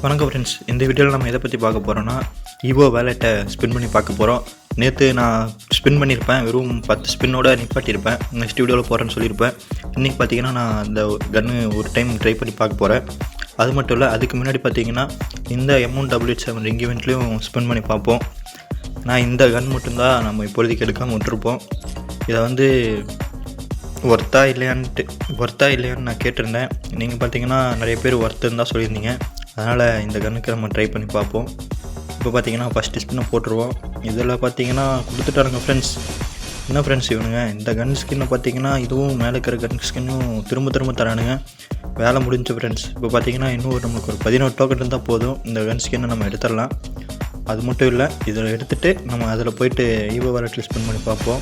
வணக்கம் ஃப்ரெண்ட்ஸ். இந்த வீடியோவில் நம்ம எதை பற்றி பார்க்க போகிறோன்னா ஈவோ வேலெட்டை ஸ்பின் பண்ணி பார்க்க போகிறோம். நேற்று நான் ஸ்பின் பண்ணியிருப்பேன், வெறும் 10 ஸ்பின்னோட நிப்பாட்டியிருப்பேன். நெக்ஸ்ட் வீடியோவில் போகிறேன்னு சொல்லியிருப்பேன். இன்றைக்கி பார்த்தீங்கன்னா நான் அந்த கன்று ஒரு டைம் ட்ரை பண்ணி பார்க்க போகிறேன். அது மட்டும் இல்லை, அதுக்கு முன்னாடி பார்த்தீங்கன்னா இந்த M1W7 ரிங் இவெண்ட்லேயும் ஸ்பின் பண்ணி பார்ப்போம். நான் இந்த கன் மட்டும்தான் நம்ம இப்பொழுதைக்கு எடுக்காமல் விட்டுருப்போம். இதை ஒர்த்தா இல்லையான்னு நான் கேட்டிருந்தேன். நீங்கள் பார்த்தீங்கன்னா நிறைய பேர் ஒர்த்துன்னு தான் சொல்லியிருந்தீங்க. அதனால் இந்த கன்னுக்கு நம்ம ட்ரை பண்ணி பார்ப்போம். இப்போ பார்த்தீங்கன்னா ஃபஸ்ட்டு ஸ்பின்னை போட்டுருவோம். இதில் பார்த்தீங்கன்னா கொடுத்துட்டாருங்க ஃப்ரெண்ட்ஸ். என்ன ஃப்ரெண்ட்ஸ் இவனுங்க, இந்த கன் ஸ்கின்னை பார்த்தீங்கன்னா இதுவும் மேலே இருக்கிற கன் ஸ்கின்னும் திரும்ப தரானுங்க. வேலை முடிஞ்ச ஃப்ரெண்ட்ஸ். இப்போ பார்த்தீங்கன்னா இன்னும் நம்மளுக்கு ஒரு 14 டோக்கன் இருந்தால் போதும், இந்த கன் ஸ்கின்னை நம்ம எடுத்துடலாம். அது மட்டும் இல்லை, இதில் எடுத்துகிட்டு நம்ம அதில் போய்ட்டு ஈவோ வாலெட்டில் ஸ்பின் பண்ணி பார்ப்போம்.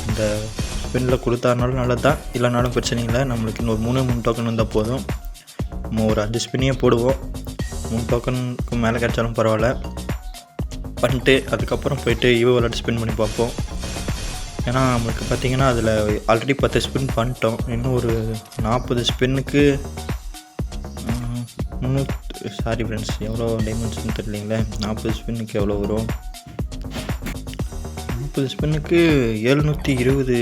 இந்த ஸ்பின்னில் கொடுத்தாருனாலும் நல்லது தான், இல்லைனாலும் பிரச்சனை இல்லை. நம்மளுக்கு இன்னொரு 3 டோக்கன் வந்தால் போதும். நம்ம ஒரு 5 ஸ்பின்னையே போடுவோம். 3 டோக்கனுக்கு மேலே கிடச்சாலும் பரவாயில்ல பண்ணிட்டு அதுக்கப்புறம் போய்ட்டு ஈவோ வாலெட் ஸ்பின் பண்ணி பார்ப்போம். ஏன்னா நம்மளுக்கு பார்த்திங்கன்னா அதில் ஆல்ரெடி 10 ஸ்பின் பண்ணிட்டோம். இன்னும் ஒரு 40 ஸ்பின்னுக்கு சாரி ஃப்ரெண்ட்ஸ், எவ்வளோ டைமண்ட்ஸ்னு தெரியலைங்களே. 40 ஸ்பின்னுக்கு எவ்வளோ வரும்? 40 ஸ்பின்னுக்கு 720.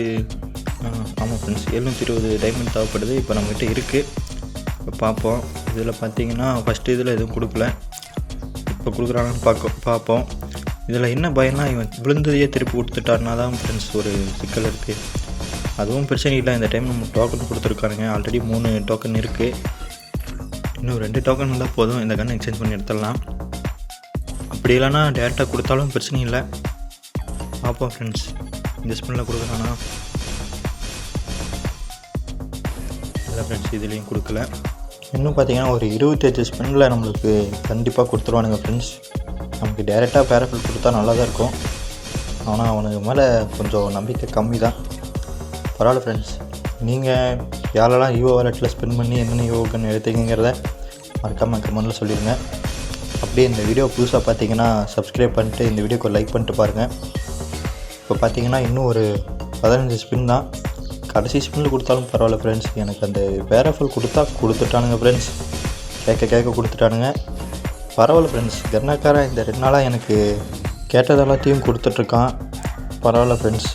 ஆமாம் ஃப்ரெண்ட்ஸ், 720 டைமண்ட் தேவைப்படுது. இப்போ நம்மகிட்ட இருக்குது. இப்போ பார்ப்போம். இதில் பார்த்தீங்கன்னா ஃபஸ்ட்டு இதில் எதுவும் கொடுக்கல. இப்போ கொடுக்குறாங்கன்னு பார்ப்போம். இதில் என்ன பயம்னா, இவன் விழுந்ததையே திருப்பி கொடுத்துட்டாருனா தான் ஃப்ரெண்ட்ஸ் ஒரு சிக்கல் இருக்குது. அதுவும் பிரச்சனை இல்லை. இந்த டைம் நம்ம டோக்கன் கொடுத்துருக்கானுங்க. ஆல்ரெடி 3 டோக்கன் இருக்குது. இன்னும் 2 டோக்கன் இருந்தால் போதும், இந்த கன்னை எக்ஸ்சேஞ்ச் பண்ணி எடுத்துடலாம். அப்படி இல்லைன்னா டேரெக்டாக கொடுத்தாலும் பிரச்சனை இல்லை. பார்ப்போம் ஃப்ரெண்ட்ஸ். இந்த ஸ்பின்னில் கொடுக்குறானா இல்லை ஃப்ரெண்ட்ஸ், இதுலேயும் கொடுக்கல. இன்னும் பார்த்தீங்கன்னா ஒரு 28 ஸ்பின்னில் நம்மளுக்கு கண்டிப்பாக கொடுத்துருவானுங்க ஃப்ரெண்ட்ஸ். நமக்கு டேரெக்டாக பேராஃபில் கொடுத்தா நல்லா தான் இருக்கும். ஆனால் அவனுக்கு மேலே கொஞ்சம் நம்பிக்கை கம்மி தான். பரவாயில்ல ஃப்ரெண்ட்ஸ். நீங்கள் யாரெல்லாம் ஈவோ வாலெட்டில் ஸ்பின் பண்ணி என்னென்ன ஈவோ கன் எடுத்தீங்கிறத மறக்காமல் கமெண்ட்டில் சொல்லிடுங்க. அப்படியே இந்த வீடியோ புதுசாக பார்த்தீங்கன்னா சப்ஸ்கிரைப் பண்ணிட்டு இந்த வீடியோக்கு ஒரு லைக் பண்ணிட்டு பாருங்கள். இப்போ பார்த்தீங்கன்னா இன்னும் ஒரு 15 ஸ்பின் தான். கடைசி ஸ்பின்னில் கொடுத்தாலும் பரவாயில்ல ஃப்ரெண்ட்ஸ். எனக்கு அந்த பேராஃபில் கொடுத்துட்டானுங்க ஃப்ரெண்ட்ஸ். கேட்க கொடுத்துட்டானுங்க. பரவாயில்ல ஃப்ரெண்ட்ஸ். கர்னாக்காரன் இந்த 2 நாளாக எனக்கு கேட்டது எல்லாத்தையும் கொடுத்துட்ருக்கான். பரவாயில்ல ஃப்ரெண்ட்ஸ்.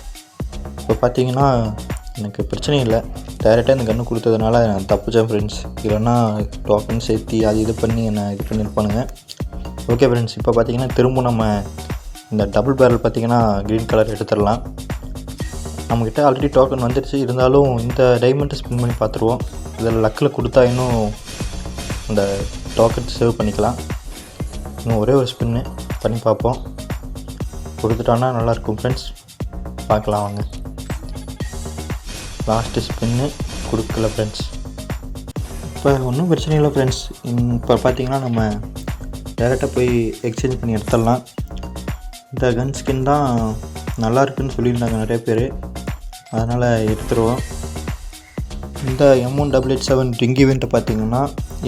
இப்போ பார்த்தீங்கன்னா எனக்கு பிரச்சனை இல்லை. டைரெக்டாக இந்த கன்று கொடுத்ததுனால நான் தப்பிச்சேன் ஃப்ரெண்ட்ஸ். இல்லைன்னா டோக்கன் சேர்த்தி அது இது பண்ணி என்னை இது பண்ணியிருப்பானுங்க. Okay friends. இப்போ பார்த்தீங்கன்னா திரும்ப நம்ம இந்த டபுள் பேரல் பார்த்தீங்கன்னா க்ரீன் கலர் எடுத்துடலாம். நம்மக்கிட்ட ஆல்ரெடி டோக்கன் வந்துடுச்சு. இருந்தாலும் இந்த டைமண்ட்டை ஸ்பின் பண்ணி பார்த்துருவோம். இதில் லக்கில் கொடுத்தா இன்னும் இந்த டோக்கன் சேவ் பண்ணிக்கலாம். இன்னும் ஒரே ஒரு ஸ்பின்னு பண்ணி பார்ப்போம். கொடுத்துட்டான்னா நல்லாயிருக்கும் ஃப்ரெண்ட்ஸ். பார்க்கலாம் வாங்க. லாஸ்ட்டு ஸ்பின்னு கொடுக்கல ஃப்ரெண்ட்ஸ். இப்போ ஒன்றும் பிரச்சனை இல்லை ஃப்ரெண்ட்ஸ். இப்போ பார்த்தீங்கன்னா நம்ம டேரெக்டாக போய் எக்ஸ்சேஞ்ச் பண்ணி எடுத்துடலாம். இந்த கன் ஸ்கின் தான் நல்லா இருக்குன்னு சொல்லியிருந்தாங்க நிறைய பேர். அதனால் எடுத்துருவோம். இந்த M1W7 ரிங் இவெண்ட்டை பார்த்திங்கன்னா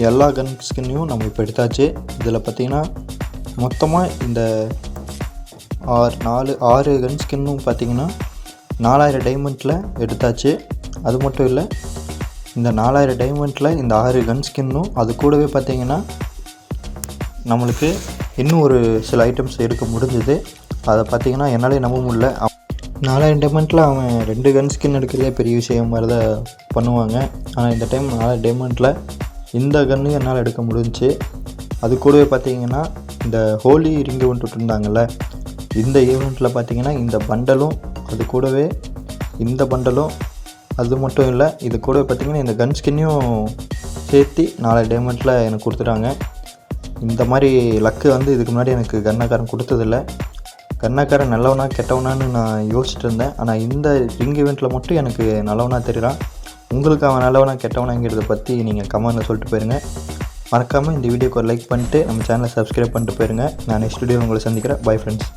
எல்லா கன் ஸ்கின்னையும் நம்ம இப்போ எடுத்தாச்சு. இதில் பார்த்திங்கன்னா மொத்தமாக இந்த 6 கன் ஸ்கின்னும் பார்த்திங்கன்னா 4000 டைமண்டில் எடுத்தாச்சு. அது மட்டும் இல்லை, இந்த 4000 டைமண்டில் இந்த 6 கன் ஸ்கின்னும் அது கூடவே பார்த்திங்கன்னா நம்மளுக்கு இன்னும் ஒரு சில ஐட்டம்ஸ் எடுக்க முடிஞ்சுது. அதை பார்த்திங்கன்னா என்னாலே நம்ப முடியல. 4000 டைமண்டில் அவன் 2 கன் ஸ்கின் எடுக்கிறதே பெரிய விஷயம் மாதிரி தான் பண்ணுவாங்க. ஆனால் இந்த டைம் 4000 டைமண்டில் இந்த கன்னையும் என்னால் எடுக்க முடிஞ்சிச்சு. அது கூடவே பார்த்திங்கன்னா இந்த ஹோலி ரிங் ஈவெண்ட் விட்டுருந்தாங்கல்ல, இந்த ஈவெண்ட்டில் பார்த்திங்கன்னா இந்த பண்டலும் அது கூடவே இந்த பண்டலும் அது மட்டும் இல்லை, இது கூடவே பார்த்திங்கன்னா இந்த கன் ஸ்கின்னையும் சேர்த்து 4000 டைமண்டில் எனக்கு கொடுத்துட்டாங்க. இந்த மாதிரி லக்கு இதுக்கு முன்னாடி எனக்கு கர்னாக்காரன் கொடுத்ததில்லை. கர்னாக்காரன் நல்லவனா கெட்டவனான்னு நான் யோசிச்சுட்டு இருந்தேன். ஆனால் இந்த ரிங் ஈவெண்ட்டில் மட்டும் எனக்கு நல்லவனா தெரியுறான். உங்களுக்கு அவன் நல்லவனா கெட்டவனாங்கிறத பற்றி நீங்கள் கமெண்ட்டில் சொல்லிட்டு போயிருங்க. மறக்காமல் இந்த வீடியோக்கு ஒரு லைக் பண்ணிட்டு நம்ம சேனலை சப்ஸ்கிரைப் பண்ணிட்டு போயிருங்க. நான் நெக்ஸ்ட் வீடியோ உங்களை சந்திக்கிறேன். Bye friends.